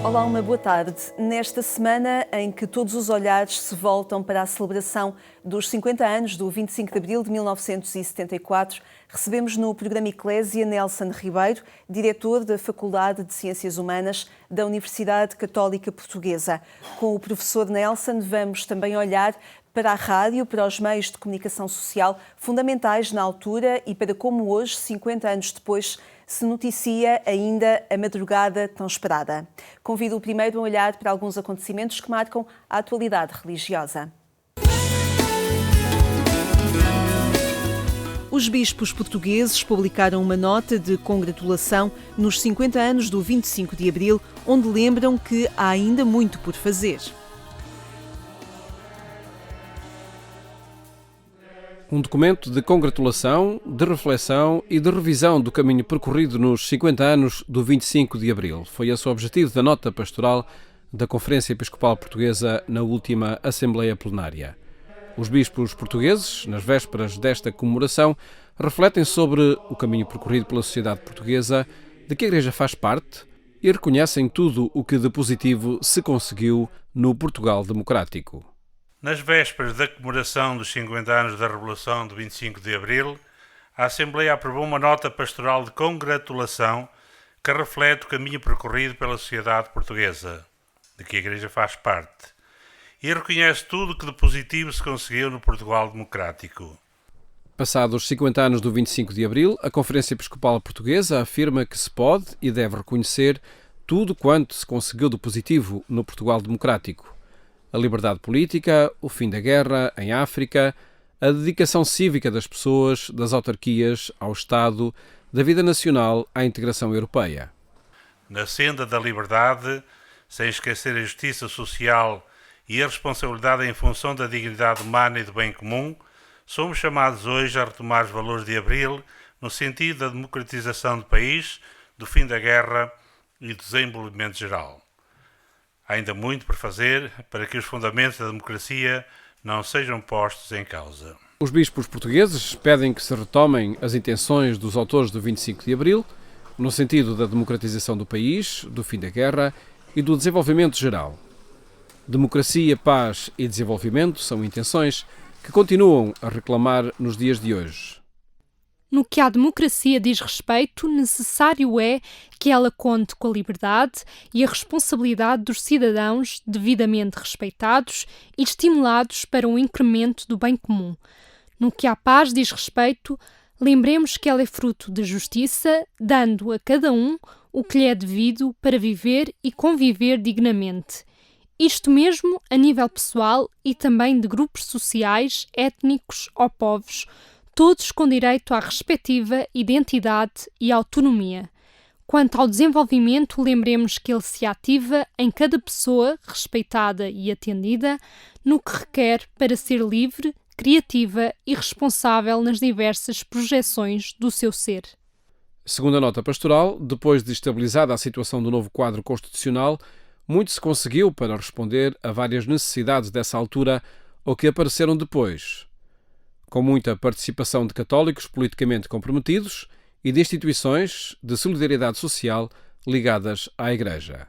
Olá, uma boa tarde. Nesta semana em que todos os olhares se voltam para a celebração dos 50 anos do 25 de abril de 1974, recebemos no programa Eclésia Nelson Ribeiro, diretor da Faculdade de Ciências Humanas da Universidade Católica Portuguesa. Com o professor Nelson vamos também olhar para a rádio, para os meios de comunicação social fundamentais na altura e para como hoje, 50 anos depois, se noticia ainda a madrugada tão esperada. Convido-o primeiro a olhar para alguns acontecimentos que marcam a atualidade religiosa. Os bispos portugueses publicaram uma nota de congratulação nos 50 anos do 25 de abril, onde lembram que há ainda muito por fazer. Um documento de congratulação, de reflexão e de revisão do caminho percorrido nos 50 anos do 25 de abril. Foi esse o objetivo da nota pastoral da Conferência Episcopal Portuguesa na última Assembleia Plenária. Os bispos portugueses, nas vésperas desta comemoração, refletem sobre o caminho percorrido pela sociedade portuguesa, de que a Igreja faz parte, e reconhecem tudo o que de positivo se conseguiu no Portugal democrático. Nas vésperas da comemoração dos 50 anos da Revolução de 25 de Abril, a Assembleia aprovou uma nota pastoral de congratulação que reflete o caminho percorrido pela sociedade portuguesa, de que a Igreja faz parte, e reconhece tudo o que de positivo se conseguiu no Portugal democrático. Passados 50 anos do 25 de Abril, a Conferência Episcopal Portuguesa afirma que se pode e deve reconhecer tudo quanto se conseguiu de positivo no Portugal democrático. A liberdade política, o fim da guerra em África, a dedicação cívica das pessoas, das autarquias, ao Estado, da vida nacional à integração europeia. Na senda da liberdade, sem esquecer a justiça social e a responsabilidade em função da dignidade humana e do bem comum, somos chamados hoje a retomar os valores de Abril no sentido da democratização do país, do fim da guerra e do desenvolvimento geral. Há ainda muito por fazer para que os fundamentos da democracia não sejam postos em causa. Os bispos portugueses pedem que se retomem as intenções dos autores do 25 de Abril, no sentido da democratização do país, do fim da guerra e do desenvolvimento geral. Democracia, paz e desenvolvimento são intenções que continuam a reclamar nos dias de hoje. No que à democracia diz respeito, necessário é que ela conte com a liberdade e a responsabilidade dos cidadãos devidamente respeitados e estimulados para um incremento do bem comum. No que à paz diz respeito, lembremos que ela é fruto de justiça, dando a cada um o que lhe é devido para viver e conviver dignamente. Isto mesmo a nível pessoal e também de grupos sociais, étnicos ou povos, todos com direito à respectiva identidade e autonomia. Quanto ao desenvolvimento, lembremos que ele se ativa em cada pessoa respeitada e atendida, no que requer para ser livre, criativa e responsável nas diversas projeções do seu ser. Segundo a nota pastoral, depois de estabilizada a situação do novo quadro constitucional, muito se conseguiu para responder a várias necessidades dessa altura ou que apareceram depois, com muita participação de católicos politicamente comprometidos e de instituições de solidariedade social ligadas à Igreja.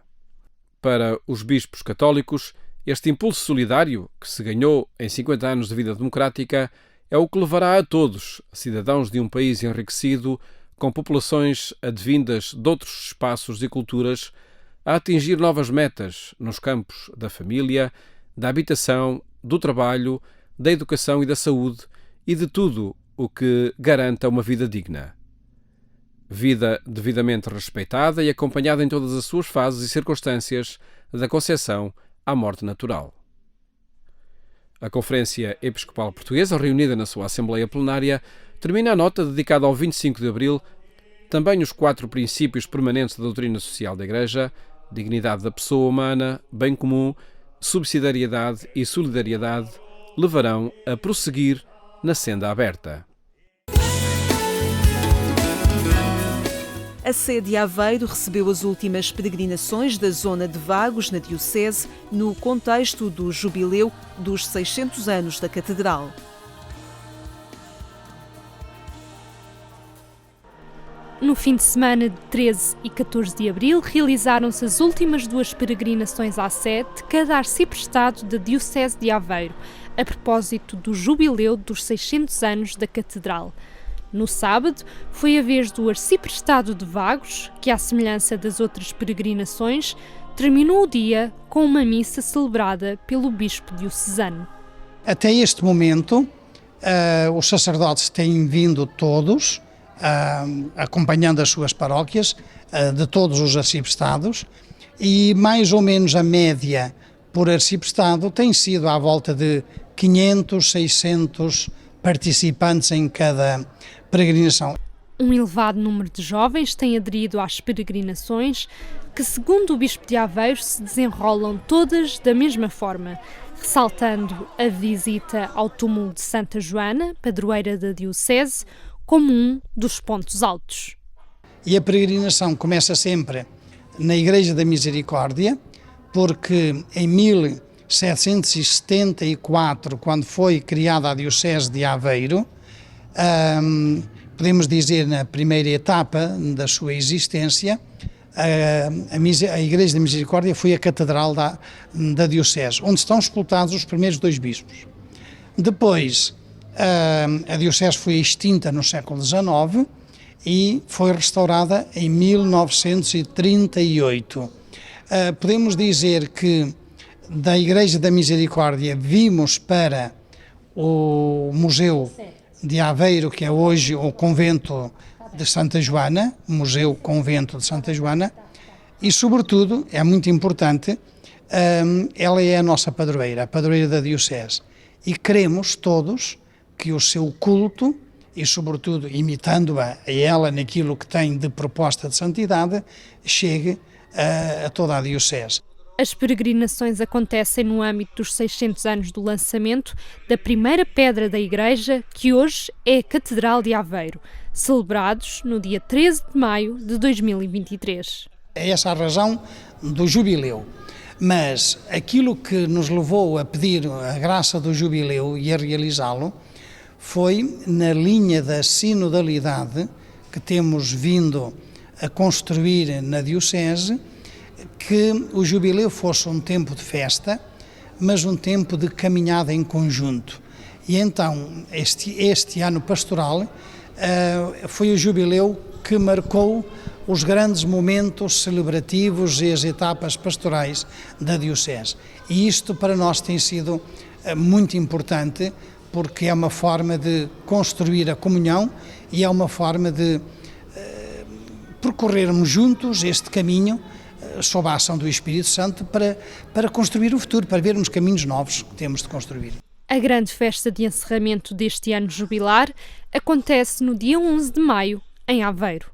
Para os bispos católicos, este impulso solidário, que se ganhou em 50 anos de vida democrática, é o que levará a todos, cidadãos de um país enriquecido, com populações advindas de outros espaços e culturas, a atingir novas metas nos campos da família, da habitação, do trabalho, da educação e da saúde, e de tudo o que garanta uma vida digna. Vida devidamente respeitada e acompanhada em todas as suas fases e circunstâncias, da concepção à morte natural. A Conferência Episcopal Portuguesa, reunida na sua Assembleia Plenária, termina a nota dedicada ao 25 de Abril, também os 4 princípios permanentes da doutrina social da Igreja: dignidade da pessoa humana, bem comum, subsidiariedade e solidariedade, levarão a prosseguir na senda aberta. A sede de Aveiro recebeu as últimas peregrinações da zona de Vagos, na Diocese, no contexto do jubileu dos 600 anos da Catedral. No fim de semana de 13 e 14 de abril, realizaram-se as últimas 2 peregrinações à sede de cada arciprestado da Diocese de Aveiro, a propósito do jubileu dos 600 anos da Catedral. No sábado, foi a vez do arciprestado de Vagos, que, à semelhança das outras peregrinações, terminou o dia com uma missa celebrada pelo bispo diocesano. Até este momento, os sacerdotes têm vindo todos, acompanhando as suas paróquias, de todos os arciprestados, e mais ou menos a média por arciprestado tem sido à volta de 500, 600 participantes em cada peregrinação. Um elevado número de jovens tem aderido às peregrinações, que, segundo o bispo de Aveiro, se desenrolam todas da mesma forma, ressaltando a visita ao túmulo de Santa Joana, padroeira da Diocese, como um dos pontos altos. E a peregrinação começa sempre na Igreja da Misericórdia, porque em 1774, quando foi criada a Diocese de Aveiro, podemos dizer na primeira etapa da sua existência, a Igreja da Misericórdia foi a catedral da Diocese, onde estão sepultados os primeiros 2 bispos. Depois, a Diocese foi extinta no século XIX e foi restaurada em 1938. Podemos dizer que da Igreja da Misericórdia vimos para o Museu de Aveiro, que é hoje o Convento de Santa Joana, Museu Convento de Santa Joana, e sobretudo, é muito importante, ela é a nossa padroeira, a padroeira da Diocese, e queremos todos que o seu culto, e sobretudo imitando-a a ela naquilo que tem de proposta de santidade, chegue a toda a Diocese. As peregrinações acontecem no âmbito dos 600 anos do lançamento da primeira pedra da igreja, que hoje é a Catedral de Aveiro, celebrados no dia 13 de maio de 2023. É essa a razão do jubileu. Mas aquilo que nos levou a pedir a graça do jubileu e a realizá-lo foi na linha da sinodalidade que temos vindo a construir na Diocese, que o jubileu fosse um tempo de festa, mas um tempo de caminhada em conjunto. E então, este ano pastoral foi o jubileu que marcou os grandes momentos celebrativos e as etapas pastorais da Diocese. E isto para nós tem sido muito importante, porque é uma forma de construir a comunhão e é uma forma de percorrermos juntos este caminho sob a ação do Espírito Santo para construir o futuro, para vermos caminhos novos que temos de construir. A grande festa de encerramento deste ano jubilar acontece no dia 11 de maio, em Aveiro.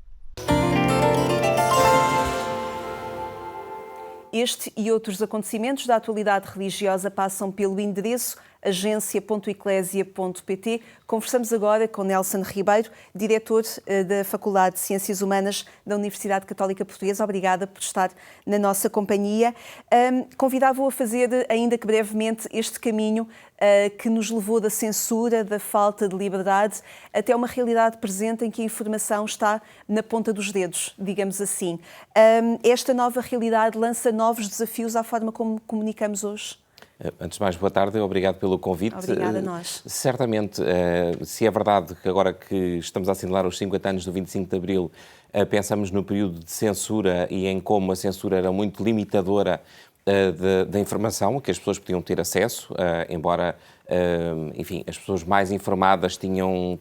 Este e outros acontecimentos da atualidade religiosa passam pelo endereço agência.eclesia.pt. Conversamos agora com Nelson Ribeiro, diretor da Faculdade de Ciências Humanas da Universidade Católica Portuguesa. Obrigada por estar na nossa companhia. Convidava-o a fazer, ainda que brevemente, este caminho que nos levou da censura, da falta de liberdade, até uma realidade presente em que a informação está na ponta dos dedos, digamos assim. Esta nova realidade lança novos desafios à forma como comunicamos hoje? Antes de mais, boa tarde, obrigado pelo convite. Obrigada a nós. Certamente, se é verdade que agora que estamos a assinalar os 50 anos do 25 de Abril, pensamos no período de censura e em como a censura era muito limitadora da informação que as pessoas podiam ter acesso, embora, enfim, as pessoas mais informadas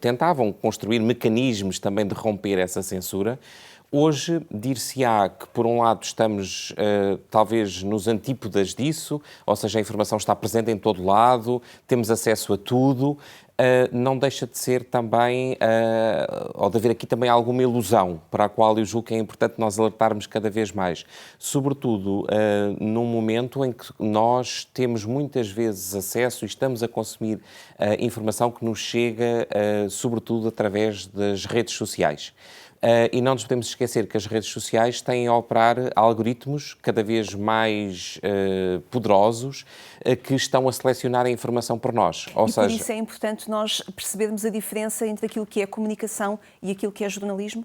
tentavam construir mecanismos também de romper essa censura. Hoje, dir-se-á que, por um lado, estamos talvez nos antípodas disso, ou seja, a informação está presente em todo lado, temos acesso a tudo, não deixa de ser também, ou de haver aqui também alguma ilusão, para a qual eu julgo que é importante nós alertarmos cada vez mais. Sobretudo num momento em que nós temos muitas vezes acesso e estamos a consumir informação que nos chega, sobretudo, através das redes sociais. E não nos podemos esquecer que as redes sociais têm a operar algoritmos cada vez mais poderosos que estão a selecionar a informação por nós. Por isso é importante nós percebermos a diferença entre aquilo que é comunicação e aquilo que é jornalismo?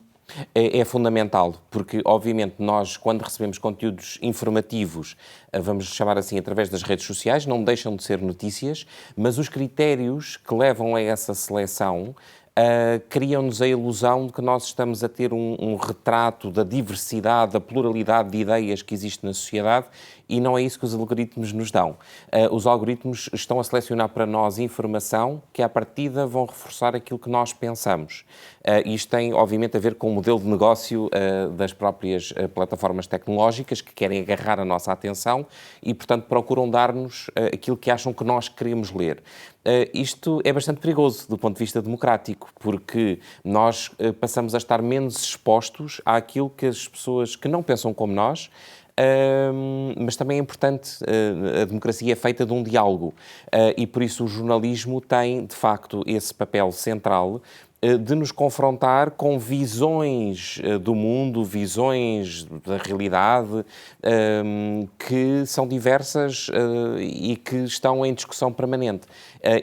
É fundamental, porque, obviamente, nós, quando recebemos conteúdos informativos, vamos chamar assim, através das redes sociais, não deixam de ser notícias, mas os critérios que levam a essa seleção criam-nos a ilusão de que nós estamos a ter um retrato da diversidade, da pluralidade de ideias que existe na sociedade, e não é isso que os algoritmos nos dão. Os algoritmos estão a selecionar para nós informação que, à partida, vão reforçar aquilo que nós pensamos. Isto tem, obviamente, a ver com o modelo de negócio das próprias plataformas tecnológicas, que querem agarrar a nossa atenção e, portanto, procuram dar-nos aquilo que acham que nós queremos ler. Isto é bastante perigoso do ponto de vista democrático, porque nós passamos a estar menos expostos àquilo que as pessoas que não pensam como nós, mas também é importante, a democracia é feita de um diálogo, e por isso o jornalismo tem, de facto, esse papel central de nos confrontar com visões do mundo, visões da realidade, que são diversas e que estão em discussão permanente.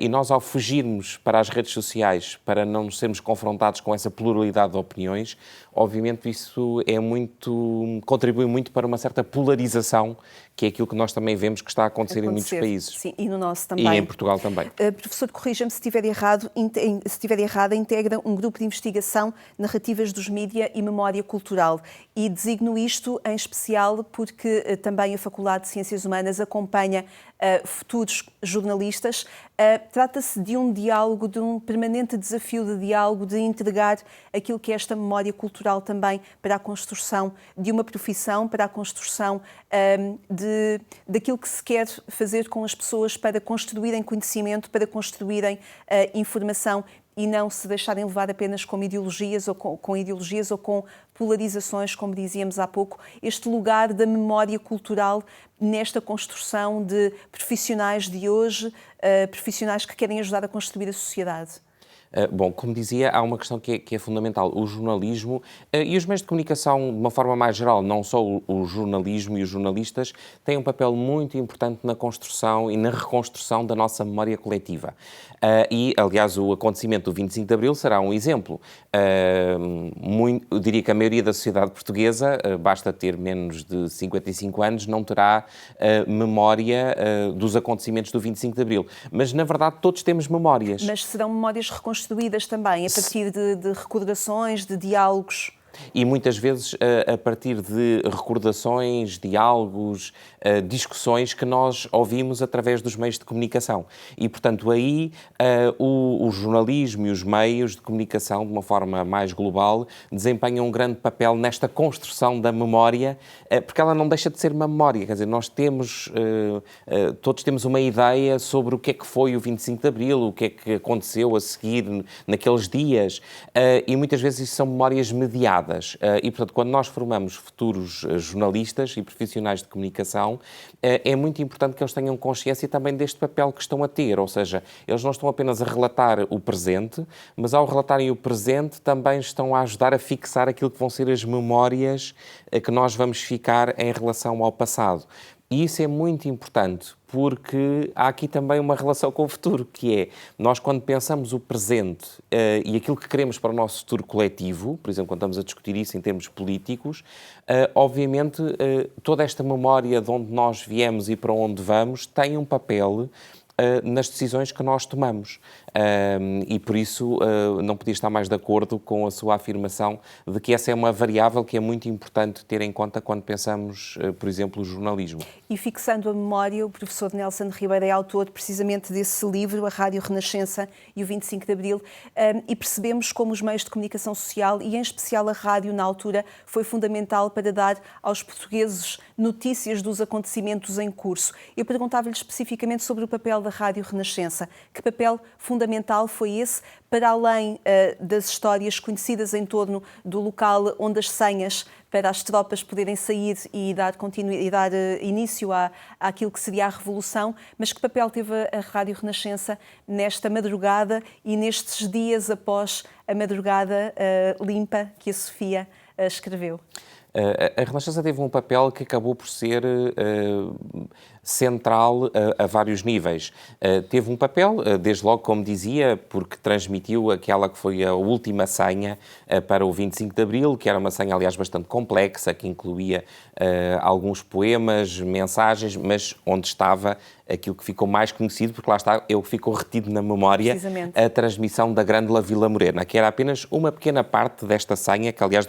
E nós, ao fugirmos para as redes sociais, para não sermos confrontados com essa pluralidade de opiniões, obviamente isso contribui muito para uma certa polarização, que é aquilo que nós também vemos que está a acontecer em muitos países. Sim, e no nosso também. E em Portugal também. Professor, corrija-me se estiver errada, integra um grupo de investigação Narrativas dos Mídia e Memória Cultural, e designo isto em especial porque também a Faculdade de Ciências Humanas acompanha futuros jornalistas. Trata-se de um diálogo, de um permanente desafio de diálogo, de entregar aquilo que é esta memória cultural também para a construção de uma profissão, para a construção daquilo que se quer fazer com as pessoas para construírem conhecimento, para construírem informação, e não se deixarem levar apenas com ideologias ou com polarizações, como dizíamos há pouco, este lugar da memória cultural nesta construção de profissionais de hoje, profissionais que querem ajudar a construir a sociedade. Bom, como dizia, há uma questão que é fundamental. O jornalismo e os meios de comunicação, de uma forma mais geral, não só o jornalismo e os jornalistas, têm um papel muito importante na construção e na reconstrução da nossa memória coletiva. E, aliás, o acontecimento do 25 de Abril será um exemplo. Eu diria que a maioria da sociedade portuguesa, basta ter menos de 55 anos, não terá memória dos acontecimentos do 25 de Abril. Mas, na verdade, todos temos memórias. Mas serão memórias reconstruídas também, a partir de recordações, de diálogos. E muitas vezes a partir de recordações, diálogos, discussões que nós ouvimos através dos meios de comunicação. E, portanto, aí o jornalismo e os meios de comunicação, de uma forma mais global, desempenham um grande papel nesta construção da memória, porque ela não deixa de ser uma memória. Quer dizer, nós todos temos uma ideia sobre o que é que foi o 25 de Abril, o que é que aconteceu a seguir naqueles dias, e muitas vezes isso são memórias mediadas. E, portanto, quando nós formamos futuros jornalistas e profissionais de comunicação, é muito importante que eles tenham consciência também deste papel que estão a ter, ou seja, eles não estão apenas a relatar o presente, mas ao relatarem o presente também estão a ajudar a fixar aquilo que vão ser as memórias que nós vamos ficar em relação ao passado. E isso é muito importante, porque há aqui também uma relação com o futuro, que é, nós quando pensamos o presente e aquilo que queremos para o nosso futuro coletivo, por exemplo, quando estamos a discutir isso em termos políticos, obviamente toda esta memória de onde nós viemos e para onde vamos tem um papel nas decisões que nós tomamos. E por isso não podia estar mais de acordo com a sua afirmação de que essa é uma variável que é muito importante ter em conta quando pensamos, por exemplo, o jornalismo. E fixando a memória, o professor Nelson Ribeiro é autor precisamente desse livro, A Rádio Renascença e o 25 de Abril, e percebemos como os meios de comunicação social, e em especial a rádio na altura, foi fundamental para dar aos portugueses notícias dos acontecimentos em curso. Eu perguntava-lhe especificamente sobre o papel da Rádio Renascença. Que papel fundamental foi esse, para além das histórias conhecidas em torno do local onde as senhas para as tropas poderem sair e dar início àquilo que seria a Revolução, mas que papel teve a Rádio Renascença nesta madrugada e nestes dias após a madrugada limpa que a Sofia escreveu? A Renascença teve um papel que acabou por ser central a vários níveis. Teve um papel, desde logo, como dizia, porque transmitiu aquela que foi a última senha para o 25 de Abril, que era uma senha, aliás, bastante complexa, que incluía alguns poemas, mensagens, mas onde estava aquilo que ficou mais conhecido, porque lá está, é o que ficou retido na memória, a transmissão da Grândola Vila Morena, que era apenas uma pequena parte desta senha, que aliás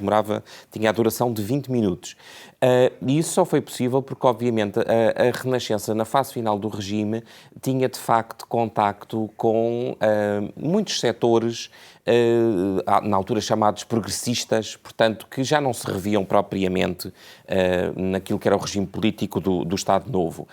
tinha a duração de 20 minutos. E isso só foi possível porque, obviamente, a Renascença, na fase final do regime, tinha de facto contacto com muitos setores, na altura chamados progressistas, portanto, que já não se reviam propriamente naquilo que era o regime político do Estado Novo.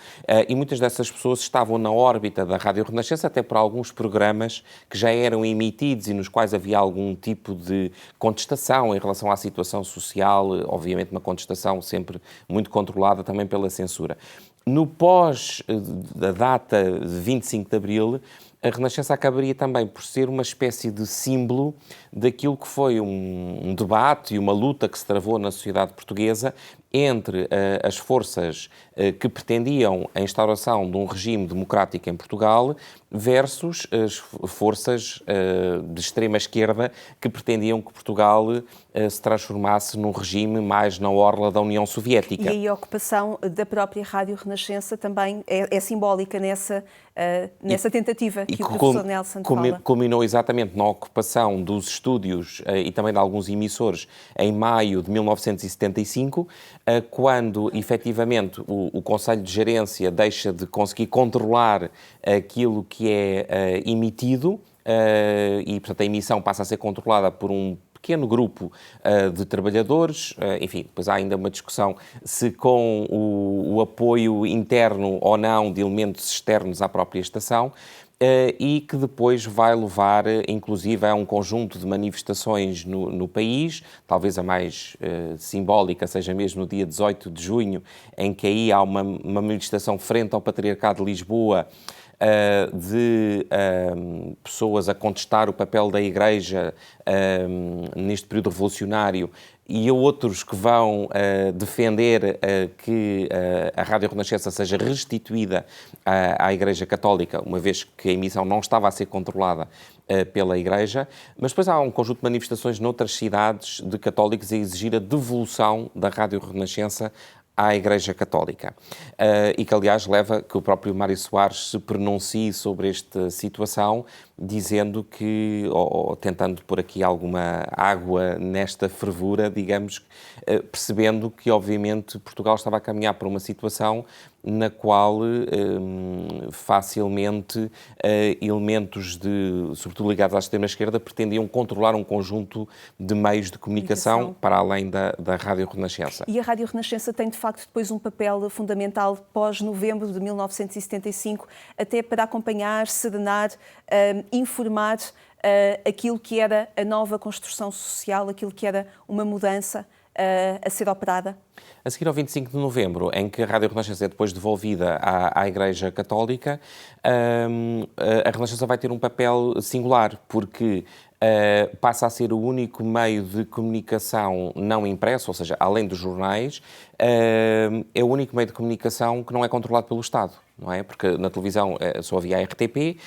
E muitas dessas pessoas estavam na órbita da Rádio Renascença, até por alguns programas que já eram emitidos e nos quais havia algum tipo de contestação em relação à situação social, obviamente uma contestação sempre muito controlada também pela censura. No pós da data de 25 de Abril, a Renascença acabaria também por ser uma espécie de símbolo daquilo que foi um debate e uma luta que se travou na sociedade portuguesa entre as forças que pretendiam a instauração de um regime democrático em Portugal versus as forças de extrema-esquerda que pretendiam que Portugal se transformasse num regime mais na orla da União Soviética. E aí a ocupação da própria Rádio Renascença também é simbólica nessa tentativa que o professor Nelson fala. Culminou exatamente na ocupação dos estúdios e também de alguns emissores em maio de 1975, quando efetivamente o Conselho de Gerência deixa de conseguir controlar aquilo que é emitido e, portanto, a emissão passa a ser controlada por um pequeno grupo de trabalhadores. Enfim, depois há ainda uma discussão se com o apoio interno ou não de elementos externos à própria estação, e que depois vai levar, inclusive, a um conjunto de manifestações no país. Talvez a mais simbólica seja mesmo no dia 18 de junho, em que aí há uma manifestação frente ao Patriarcado de Lisboa, de pessoas a contestar o papel da Igreja neste período revolucionário, e outros que vão defender que a Rádio Renascença seja restituída à Igreja Católica, uma vez que a emissão não estava a ser controlada pela Igreja. Mas depois há um conjunto de manifestações noutras cidades de católicos a exigir a devolução da Rádio Renascença à Igreja Católica, e que, aliás, leva que o próprio Mário Soares se pronuncie sobre esta situação, dizendo que, ou tentando pôr aqui alguma água nesta fervura, digamos, percebendo que, obviamente, Portugal estava a caminhar para uma situação na qual facilmente elementos sobretudo ligados à extrema-esquerda, pretendiam controlar um conjunto de meios de comunicação para além da Rádio Renascença. E a Rádio Renascença tem, de facto, depois um papel fundamental pós-novembro de 1975, até para acompanhar, serenar, informar aquilo que era a nova construção social, aquilo que era uma mudança a ser operada? A seguir ao 25 de novembro, em que a Rádio Renascença é depois devolvida à Igreja Católica, a Renascença vai ter um papel singular, porque passa a ser o único meio de comunicação não impresso, ou seja, além dos jornais, é o único meio de comunicação que não é controlado pelo Estado, não é? Porque na televisão só havia a RTP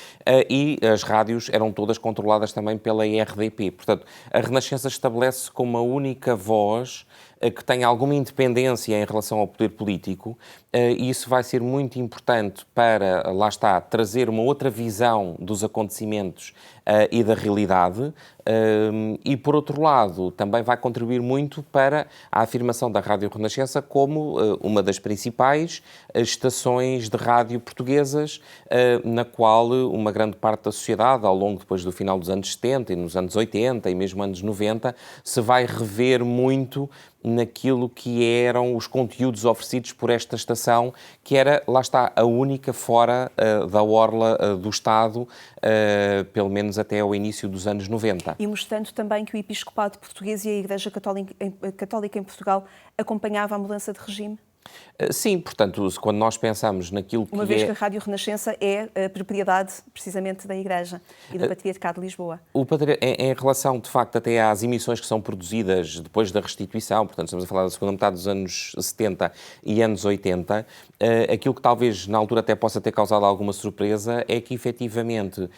e as rádios eram todas controladas também pela RDP. Portanto, a Renascença estabelece como a única voz que tem alguma independência em relação ao poder político, e isso vai ser muito importante para, lá está, trazer uma outra visão dos acontecimentos e da realidade, e, por outro lado, também vai contribuir muito para a afirmação da Rádio Renascença como uma das principais estações de rádio portuguesas, na qual uma grande parte da sociedade, ao longo depois do final dos anos 70 e nos anos 80 e mesmo anos 90, se vai rever muito naquilo que eram os conteúdos oferecidos por esta estação, que era, lá está, a única fora da orla do Estado, pelo menos até ao início dos anos 90. E mostrando também que o Episcopado Português e a Igreja Católica em Portugal acompanhava a mudança de regime? Sim, portanto, quando nós pensamos naquilo que Uma vez que a Rádio Renascença é a propriedade, precisamente, da Igreja e do Patriarcado de Lisboa. Em relação, de facto, até às emissões que são produzidas depois da restituição, portanto, estamos a falar da segunda metade dos anos 70 e anos 80, aquilo que talvez na altura até possa ter causado alguma surpresa é que, efetivamente,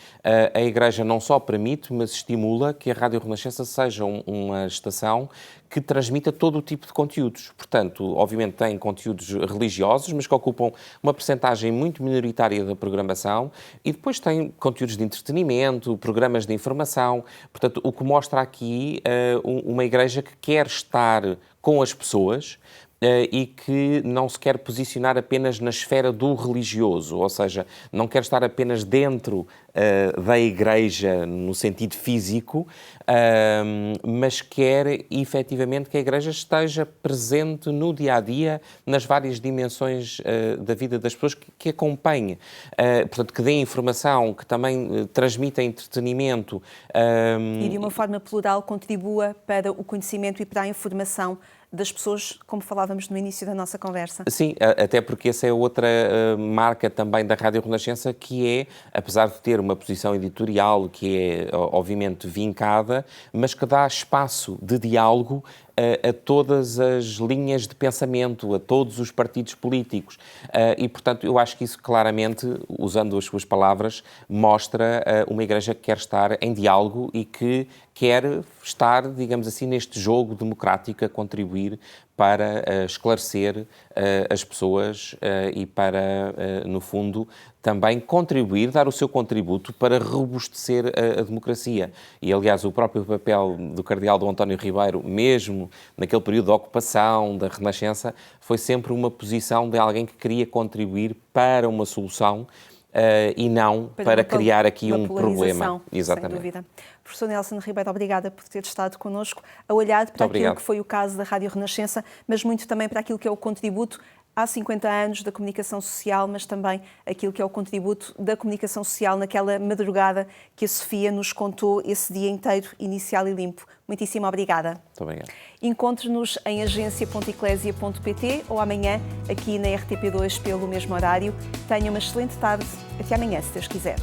a Igreja não só permite, mas estimula que a Rádio Renascença seja uma estação que transmita todo o tipo de conteúdos. Portanto, obviamente tem conteúdos religiosos, mas que ocupam uma percentagem muito minoritária da programação, e depois tem conteúdos de entretenimento, programas de informação. Portanto, o que mostra aqui uma igreja que quer estar com as pessoas, e que não se quer posicionar apenas na esfera do religioso, ou seja, não quer estar apenas dentro da igreja no sentido físico, mas quer efetivamente que a igreja esteja presente no dia-a-dia, nas várias dimensões da vida das pessoas, que acompanhe, portanto, que dê informação, que também transmita entretenimento. E de uma forma plural contribua para o conhecimento e para a informação das pessoas, como falávamos no início da nossa conversa. Sim, até porque essa é outra marca também da Rádio Renascença, que é, apesar de ter uma posição editorial que é, obviamente, vincada, mas que dá espaço de diálogo a todas as linhas de pensamento, a todos os partidos políticos. E, portanto, eu acho que isso claramente, usando as suas palavras, mostra uma igreja que quer estar em diálogo e que quer estar, digamos assim, neste jogo democrático, a contribuir para esclarecer as pessoas e para, no fundo, também contribuir, dar o seu contributo para robustecer a democracia. E, aliás, o próprio papel do cardeal Dom António Ribeiro, mesmo naquele período de ocupação da Renascença, foi sempre uma posição de alguém que queria contribuir para uma solução e não para criar aqui um problema. Exatamente. Sem dúvida. Professor Nelson Ribeiro, obrigada por ter estado connosco a olhar para aquilo que foi o caso da Rádio Renascença, mas muito também para aquilo que é o contributo há 50 anos da comunicação social, mas também aquilo que é o contributo da comunicação social naquela madrugada que a Sofia nos contou esse dia inteiro, inicial e limpo. Muitíssimo obrigada. Muito obrigado. Encontre-nos em agência.eclesia.pt ou amanhã aqui na RTP2 pelo mesmo horário. Tenha uma excelente tarde. Até amanhã, se Deus quiser.